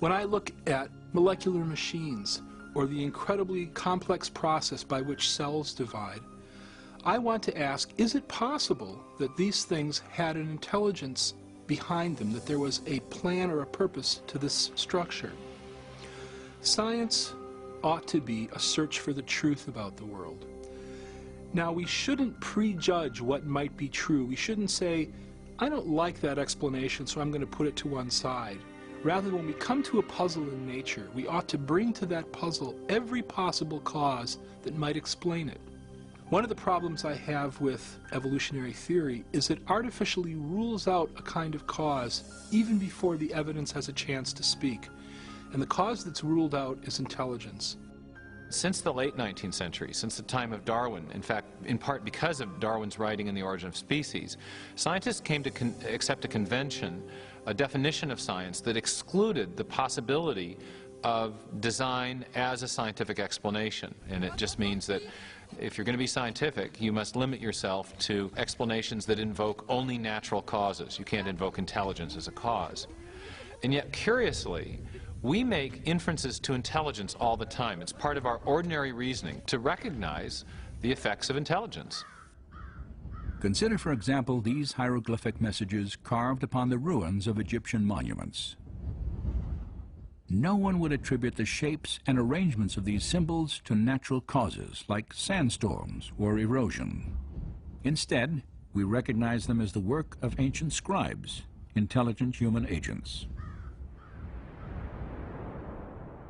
When I look at molecular machines or the incredibly complex process by which cells divide, I want to ask, is it possible that these things had an intelligence behind them, that there was a plan or a purpose to this structure? Science ought to be a search for the truth about the world. Now, we shouldn't prejudge what might be true. We shouldn't say, I don't like that explanation, so I'm going to put it to one side. Rather, when we come to a puzzle in nature, we ought to bring to that puzzle every possible cause that might explain it. One of the problems I have with evolutionary theory is it artificially rules out a kind of cause even before the evidence has a chance to speak. And the cause that's ruled out is intelligence. Since the late 19th century, since the time of Darwin, in fact, in part because of Darwin's writing in The Origin of Species, scientists came to accept a convention, a definition of science that excluded the possibility of design as a scientific explanation. And it just means that if you're going to be scientific, you must limit yourself to explanations that invoke only natural causes. You can't invoke intelligence as a cause. And yet, curiously, we make inferences to intelligence all the time. It's part of our ordinary reasoning to recognize the effects of intelligence. Consider, for example, these hieroglyphic messages carved upon the ruins of Egyptian monuments. No one would attribute the shapes and arrangements of these symbols to natural causes like sandstorms or erosion. Instead, we recognize them as the work of ancient scribes, intelligent human agents.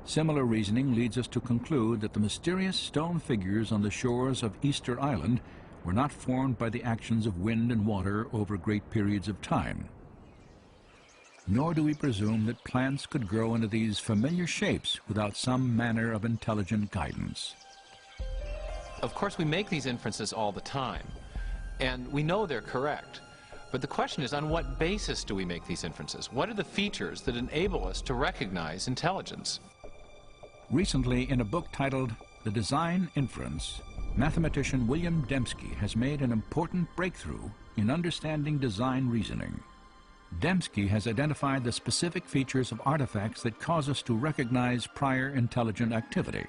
Similar reasoning leads us to conclude that the mysterious stone figures on the shores of Easter Island were not formed by the actions of wind and water over great periods of time. Nor do we presume that plants could grow into these familiar shapes without some manner of intelligent guidance. Of course, we make these inferences all the time, and we know they're correct. But the question is, on what basis do we make these inferences? What are the features that enable us to recognize intelligence? Recently, in a book titled The Design Inference, mathematician William Dembski has made an important breakthrough in understanding design reasoning. Dembski has identified the specific features of artifacts that cause us to recognize prior intelligent activity.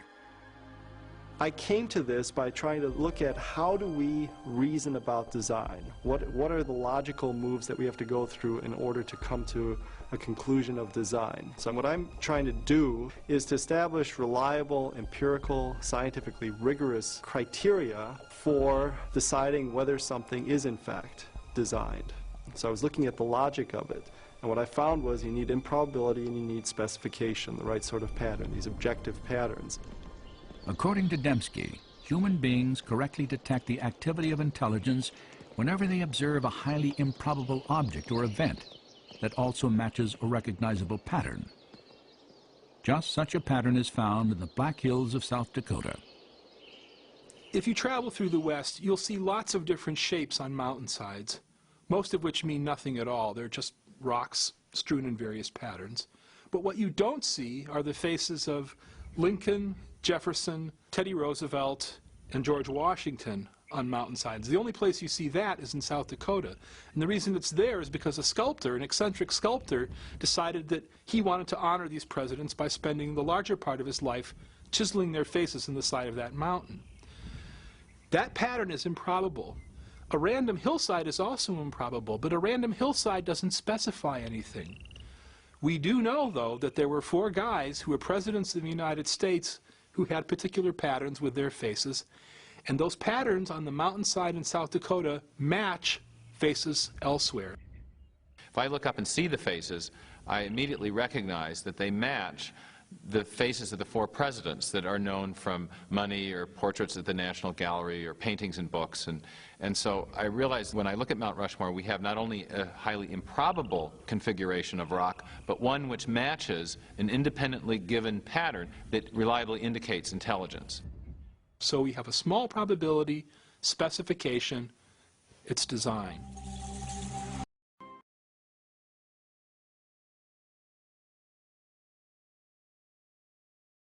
I came to this by trying to look at how do we reason about design? What are the logical moves that we have to go through in order to come to a conclusion of design? So what I'm trying to do is to establish reliable, empirical, scientifically rigorous criteria for deciding whether something is in fact designed. So I was looking at the logic of it, and what I found was you need improbability and you need specification, the right sort of pattern, these objective patterns. According to Dembski, human beings correctly detect the activity of intelligence whenever they observe a highly improbable object or event that also matches a recognizable pattern. Just such a pattern is found in the Black Hills of South Dakota. If you travel through the West, you'll see lots of different shapes on mountainsides, most of which mean nothing at all. They're just rocks strewn in various patterns. But what you don't see are the faces of Lincoln, Jefferson, Teddy Roosevelt, and George Washington on mountainsides. The only place you see that is in South Dakota. And the reason it's there is because a sculptor, an eccentric sculptor, decided that he wanted to honor these presidents by spending the larger part of his life chiseling their faces in the side of that mountain. That pattern is improbable. A random hillside is also improbable, but a random hillside doesn't specify anything. We do know, though, that there were 4 guys who were presidents of the United States who had particular patterns with their faces, and those patterns on the mountainside in South Dakota match faces elsewhere. If I look up and see the faces, I immediately recognize that they match the faces of the 4 presidents that are known from money or portraits at the National Gallery or paintings and books. And so I realize when I look at Mount Rushmore, we have not only a highly improbable configuration of rock, but one which matches an independently given pattern that reliably indicates intelligence. So we have a small probability, specification, it's design.